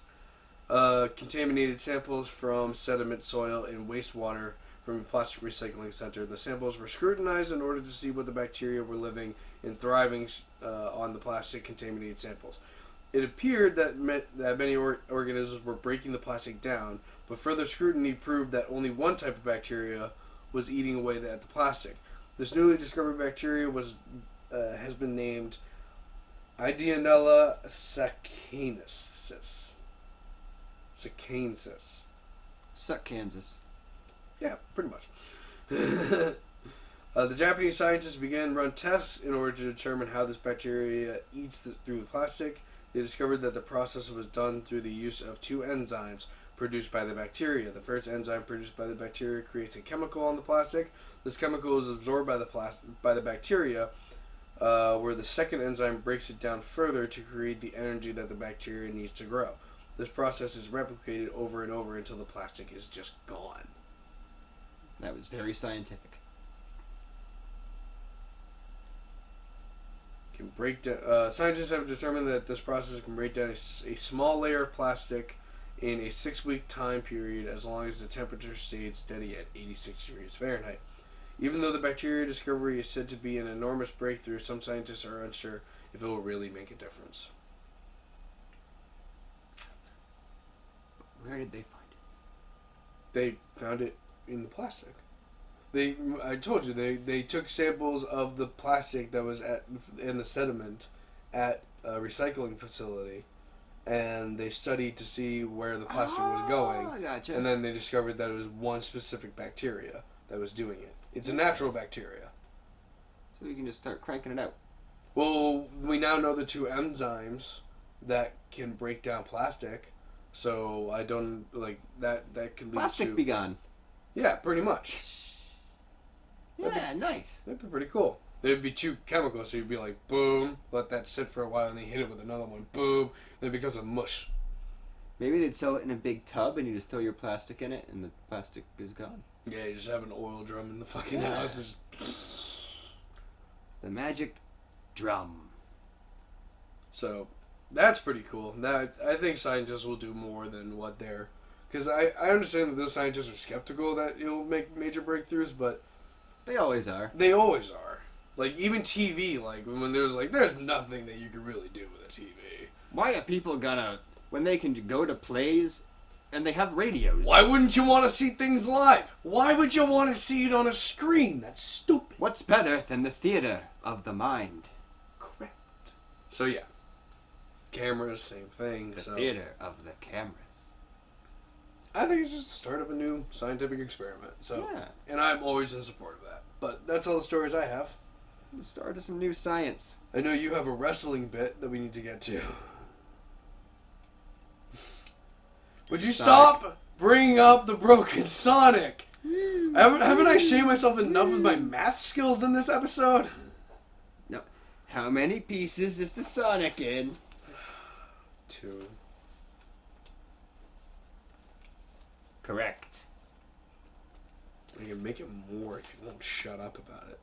S2: contaminated samples from sediment, soil, and wastewater from a plastic recycling center. The samples were scrutinized in order to see what the bacteria were living and thriving on the plastic contaminated samples. It appeared that many organisms were breaking the plastic down, but further scrutiny proved that only one type of bacteria was eating away at the plastic. This newly discovered bacteria has been named Ideonella sacchensis.
S1: Suck Kansas.
S2: Yeah, pretty much. The Japanese scientists began to run tests in order to determine how this bacteria eats through the plastic. They discovered that the process was done through the use of 2 enzymes, produced by the bacteria. The first enzyme produced by the bacteria creates a chemical on the plastic. This chemical is absorbed by the bacteria, where the second enzyme breaks it down further to create the energy that the bacteria needs to grow. This process is replicated over and over until the plastic is just gone.
S1: That was very scientific.
S2: Can break down. Scientists have determined that this process can break down a small layer of plastic in a 6-week time period as long as the temperature stayed steady at 86 degrees Fahrenheit. Even though the bacteria discovery is said to be an enormous breakthrough, some scientists are unsure if it will really make a difference.
S1: Where did they find it?
S2: They found it in the plastic. I told you, they took samples of the plastic that was in the sediment at a recycling facility, and they studied to see where the plastic was going.
S1: I gotcha.
S2: And then they discovered that it was one specific bacteria that was doing it. It's a natural bacteria.
S1: So you can just start cranking it out.
S2: Well, we now know the 2 enzymes that can break down plastic, so I don't, like, that could lead
S1: Plastic
S2: to...
S1: be gone.
S2: Yeah, pretty much.
S1: Yeah, nice.
S2: That'd be pretty cool. There'd be 2 chemicals, so you'd be like, boom, let that sit for a while, and then you hit it with another one, boom, and it becomes a mush.
S1: Maybe they'd sell it in a big tub and you just throw your plastic in it and the plastic is gone.
S2: Yeah, you just have an oil drum in the fucking house. Just...
S1: The magic drum.
S2: So, that's pretty cool. I think scientists will do more than what they're... Because I understand that those scientists are skeptical that it'll make major breakthroughs, but...
S1: They always are.
S2: They always are. Like, even TV, like, when there's nothing that you can really do with a TV.
S1: Why are people gonna... When they can go to plays and they have radios?
S2: Why wouldn't you want to see things live? Why would you want to see it on a screen? That's stupid.
S1: What's better than the theater of the mind?
S2: Correct. So, yeah. Cameras, same thing.
S1: The theater of the cameras.
S2: I think it's just the start of a new scientific experiment. So,
S1: Yeah.
S2: And I'm always in support of that. But that's all the stories I have.
S1: The start of some new science.
S2: I know you have a wrestling bit that we need to get to. Would you stop bringing up the broken Sonic? Haven't I shamed myself enough with my math skills in this episode?
S1: No. How many pieces is the Sonic in?
S2: 2.
S1: Correct.
S2: I can make it more if you won't shut up about it.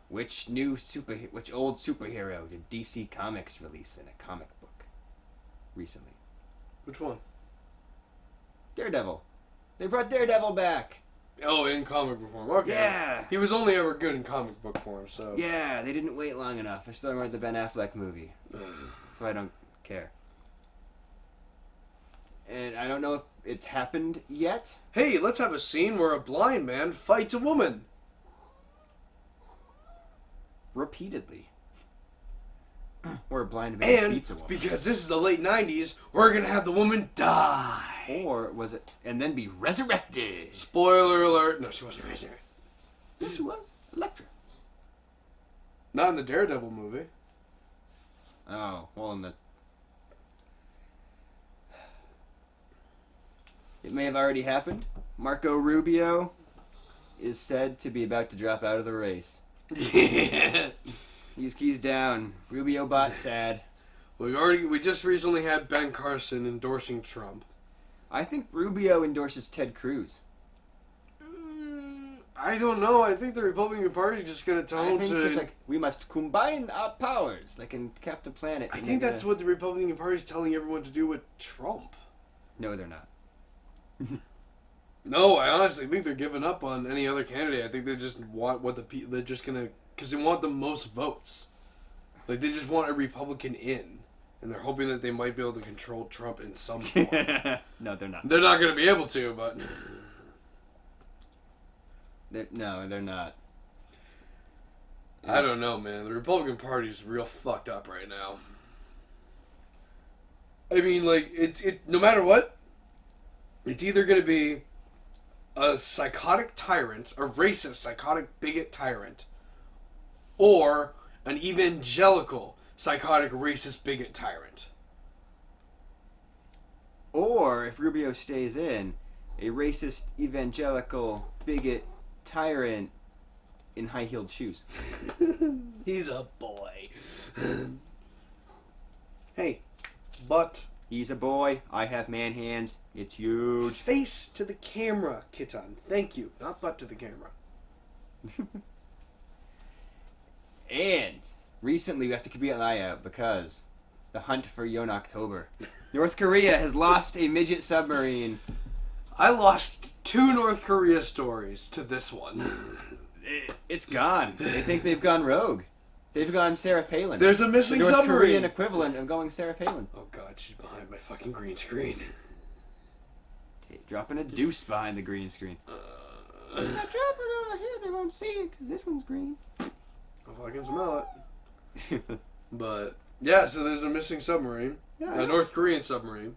S1: Which old superhero did DC Comics release in a comic book recently?
S2: Which one?
S1: Daredevil. They brought Daredevil back.
S2: Oh, in comic book form. Okay.
S1: Yeah.
S2: He was only ever good in comic book form, so...
S1: Yeah, they didn't wait long enough. I still want the Ben Affleck movie. So I don't care. And I don't know if it's happened yet.
S2: Hey, let's have a scene where a blind man fights a woman.
S1: Repeatedly. Or a blind man
S2: And
S1: beats a woman.
S2: because this is the late 90s, we're gonna have the woman die.
S1: Or was it... And then be resurrected.
S2: Spoiler alert. No, she wasn't resurrected.
S1: Yes, she was. Elektra.
S2: Not in the Daredevil movie.
S1: Oh, well, in the... It may have already happened. Marco Rubio is said to be about to drop out of the race. He's down. Rubio bot sad.
S2: We just recently had Ben Carson endorsing Trump.
S1: I think Rubio endorses Ted Cruz.
S2: I don't know. I think the Republican Party is just gonna tell
S1: I
S2: him
S1: think
S2: to.
S1: it's like, we must combine our powers, like in Captain Planet.
S2: I think that's what the Republican Party is telling everyone to do with Trump.
S1: No, they're not.
S2: No, I honestly think they're giving up on any other candidate. I think they just want what they're just gonna, because they want the most votes. Like, they just want a Republican in, and they're hoping that they might be able to control Trump in some form.
S1: No, they're not.
S2: They're not gonna be able to, but
S1: No, they're not.
S2: I don't know, man. The Republican Party's real fucked up right now. I mean, like, no matter what, it's either gonna be a psychotic tyrant, a racist, psychotic bigot tyrant, or an evangelical, psychotic, racist, bigot tyrant.
S1: if Rubio stays in, a racist, evangelical, bigot, tyrant in high-heeled shoes.
S3: He's a boy.
S2: Hey, but
S1: He's a boy. I have man hands. It's huge.
S2: face to the camera, Kitan. Thank you. Not butt to the camera.
S1: And recently we have to keep an eye out because the hunt for Yon October. North Korea has lost a midget submarine.
S2: I lost 2 North Korea stories to this one.
S1: It's gone. They think they've gone rogue. They've gone Sarah Palin.
S2: There's a
S1: the
S2: missing
S1: North
S2: submarine.
S1: Korean equivalent of going Sarah Palin.
S2: Oh god, she's behind my fucking green screen.
S1: Dropping a deuce behind the green screen. Drop it over here. They won't see it because this one's green.
S2: Oh, I can smell it. But yeah, so there's a missing submarine, a North Korean submarine,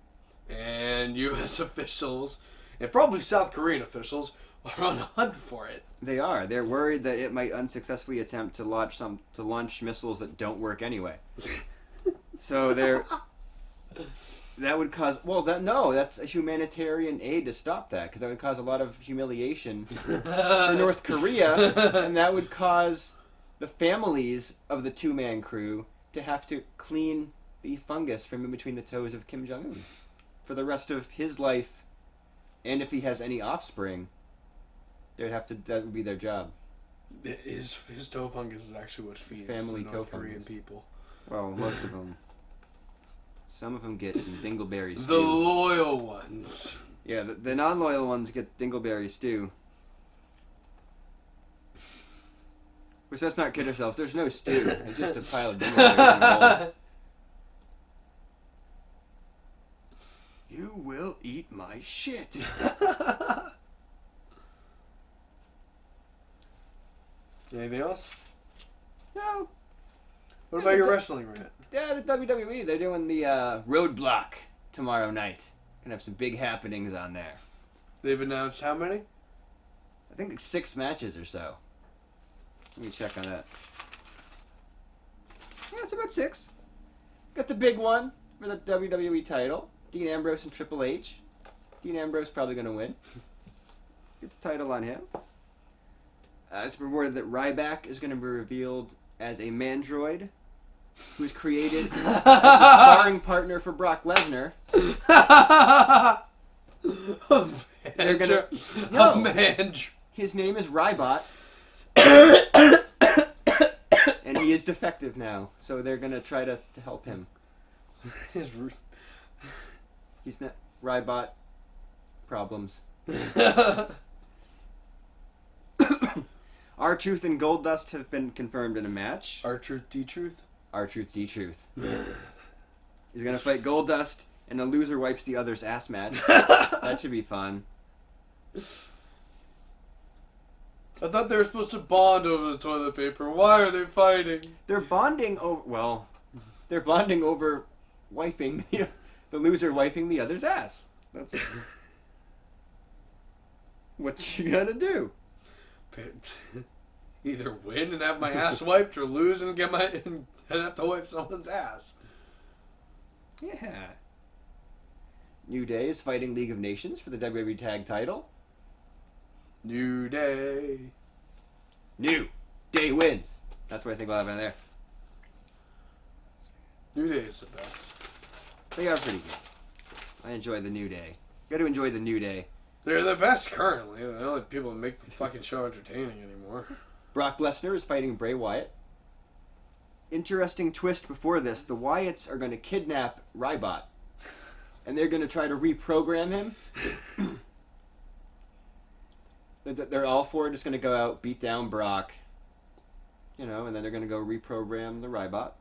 S2: and U.S. officials and probably South Korean officials are on a hunt for it.
S1: They are. They're worried that it might unsuccessfully attempt to launch missiles that don't work anyway. So that would cause. Well, that's a humanitarian aid to stop that because that would cause a lot of humiliation for North Korea, and that would cause the families of the 2-man crew to have to clean the fungus from in between the toes of Kim Jong-un for the rest of his life, and if he has any offspring, that would be their job.
S2: His toe fungus is actually what feeds
S1: Family
S2: the
S1: toe
S2: North Korean
S1: fungus.
S2: people.
S1: Well, most of them. Some of them get some dingleberries
S2: The
S1: too.
S2: loyal ones.
S1: Yeah, the non-loyal ones get dingleberries too. Which, let's not kid ourselves. There's no stew. It's just a pile of dingleberries in a bowl. You will eat my shit.
S2: Anything else?
S1: No.
S2: What about your wrestling rant?
S1: Yeah, the WWE, they're doing the Roadblock tomorrow night. Gonna have some big happenings on there.
S2: They've announced how many?
S1: I think like 6 matches or so. Let me check on that. Yeah, it's about 6. Got the big one for the WWE title. Dean Ambrose and Triple H. Dean Ambrose probably going to win. Get the title on him. It's reported that Ryback is going to be revealed as a mandroid who was created as a sparring partner for Brock Lesnar. They're gonna
S2: A man.
S1: His name is Rybot. And he is defective now, so they're gonna try to help him. He's not Rybot problems. R-Truth and Goldust have been confirmed in a match.
S2: R-Truth, D-Truth?
S1: R-Truth, D-Truth. He's gonna fight Goldust, and the loser wipes the other's ass match. That should be fun.
S2: I thought they were supposed to bond over the toilet paper. Why are they fighting?
S1: They're bonding over. They're bonding over wiping the loser wiping the other's ass. That's what you gotta do.
S2: Either win and have my ass wiped, or lose and and have to wipe someone's ass.
S1: Yeah. New Day is fighting League of Nations for the WWE Tag Title.
S2: New Day.
S1: New Day wins. That's what I think we'll have in there.
S2: New Day is the best.
S1: They are pretty good. I enjoy the New Day. Got to enjoy the New Day.
S2: They're the best currently. They're the only people that make the fucking show entertaining anymore.
S1: Brock Lesnar is fighting Bray Wyatt. Interesting twist before this. The Wyatts are going to kidnap Rybot. And they're going to try to reprogram him. They're all four just going to go out, beat down Brock. And then they're going to go reprogram the Rybot.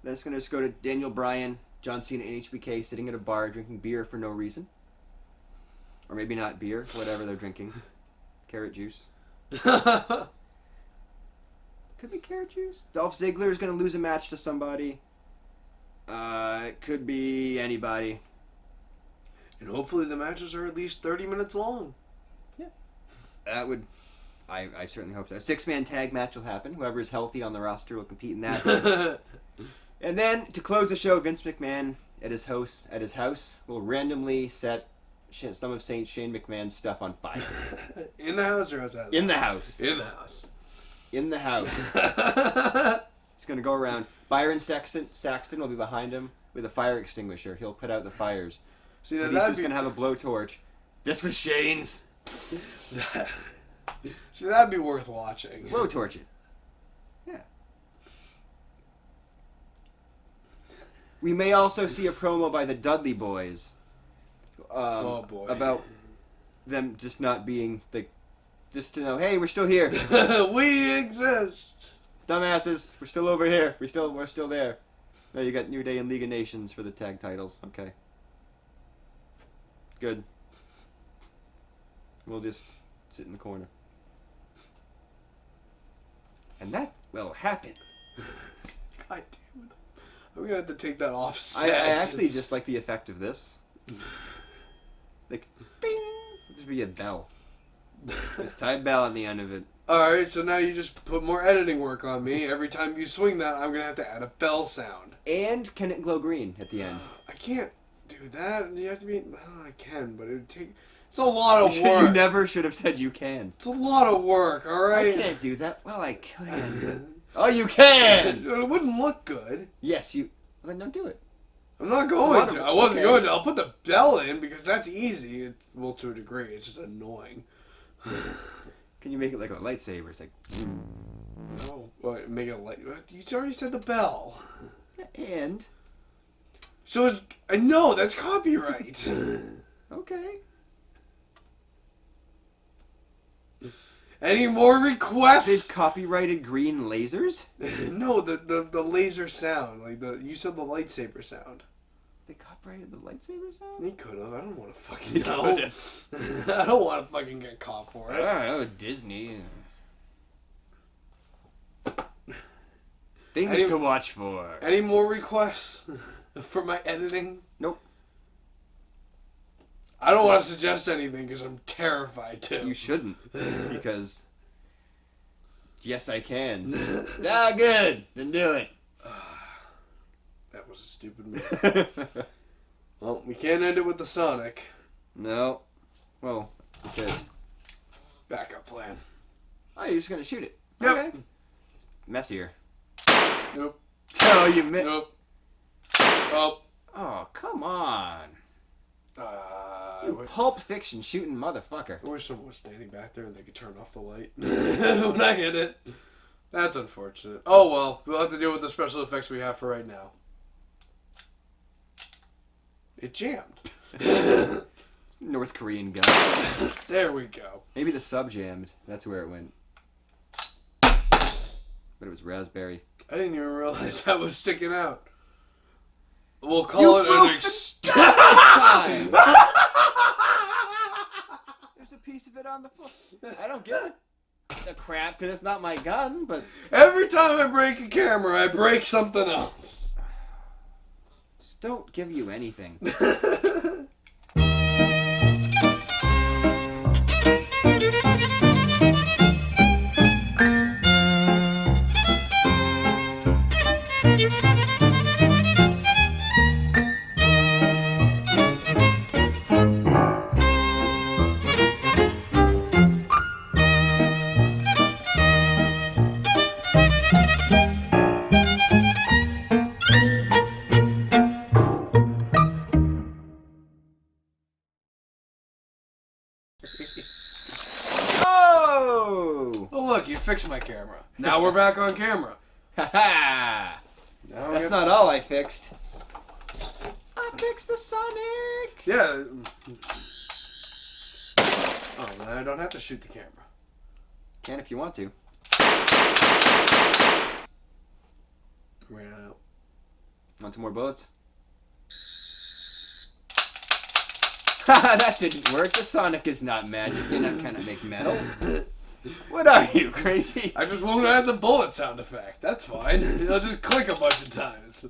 S1: Then it's going to just go to Daniel Bryan, John Cena, and HBK sitting at a bar drinking beer for no reason. Or maybe not beer, whatever they're drinking. Carrot juice. Could be carrot juice. Dolph Ziggler is going to lose a match to somebody. It could be anybody.
S2: And hopefully the matches are at least 30 minutes long.
S1: Yeah. That would... I certainly hope so. A 6-man tag match will happen. Whoever is healthy on the roster will compete in that. And then, to close the show, Vince McMahon at his house will randomly set some of Saint Shane McMahon's stuff on fire.
S2: In the house or outside?
S1: In the house.
S2: In the house.
S1: In the house. He's going to go around. Byron Saxton will be behind him with a fire extinguisher. He'll put out the fires.
S2: See,
S1: and he's just going to have a blowtorch. This was Shane's.
S2: See, that'd be worth watching.
S1: Blowtorch it. Yeah. We may also see a promo by the Dudley Boys.
S2: Oh boy.
S1: About them just not being just to know, hey, we're still here.
S2: We exist.
S1: Dumbasses, we're still over here. We're still there. No, you got New Day and League of Nations for the tag titles. Okay. Good. We'll just sit in the corner. And that will happen.
S2: God damn it. I'm gonna have to take that off set.
S1: I actually just like the effect of this. Like, bing! There'd be a bell. There's Ty Bell on the end of it.
S2: Alright, so now you just put more editing work on me. Every time you swing that, I'm gonna have to add a bell sound.
S1: And can it glow green at the end?
S2: I can't do that. You have to be... Well, I can, but it would take... It's a lot of work.
S1: You never should have said you can.
S2: It's a lot of work, alright?
S1: I can't do that. Well, I can. Oh, you can!
S2: It wouldn't look good.
S1: Yes, you... Well, then don't do it.
S2: I'm not going to. I wasn't
S1: okay.
S2: going to. I'll put the bell in because that's easy. Well, to a degree. It's just annoying.
S1: Can you make it like a lightsaber? It's like...
S2: No. What, make it a light... You already said the bell.
S1: And?
S2: So it's... I know, that's copyright.
S1: Okay.
S2: Any more requests?
S1: These copyrighted green lasers?
S2: No, the laser sound. Like, you said the lightsaber sound.
S1: They copyrighted the lightsaber sound?
S2: They could have. I don't want to fucking know. I don't want to fucking get caught for it.
S1: I don't know, Disney. Things to watch for.
S2: Any more requests for my editing?
S1: Nope.
S2: I don't want to suggest anything because I'm terrified too.
S1: You shouldn't. Because... Yes, I can. Ah, good. Then do it.
S2: That was a stupid move. Well, we can't end it with the Sonic.
S1: No. Well, we could.
S2: Backup plan.
S1: Oh, you're just going to shoot it.
S2: Yep.
S1: Okay. Messier.
S2: Nope.
S1: Oh, you missed.
S2: Nope. Oh.
S1: Oh, come on. You Pulp Fiction shooting motherfucker.
S2: I wish someone was standing back there and they could turn off the light when I hit it. That's unfortunate. Oh well, we'll have to deal with the special effects we have for right now. It jammed.
S1: North Korean gun.
S2: There we go.
S1: Maybe the sub jammed. That's where it went. But it was raspberry.
S2: I didn't even realize that was sticking out. We'll call it an
S1: time. There's a piece of it on the floor. I don't give a crap because it's not my gun, but...
S2: Every time I break a camera, I break something else.
S1: Just don't give you anything. Oh!
S2: Oh look, you fixed my camera. Now we're back on camera.
S1: Ha ha! That's not all I fixed. I fixed the Sonic!
S2: Yeah. Oh, now I don't have to shoot the camera.
S1: Can if you want to.
S2: Ran out.
S1: Want some more bullets? That didn't work. The Sonic is not magic. You're not kind of make metal. What are you, crazy?
S2: I just won't add the bullet sound effect. That's fine. It'll just click a bunch of times.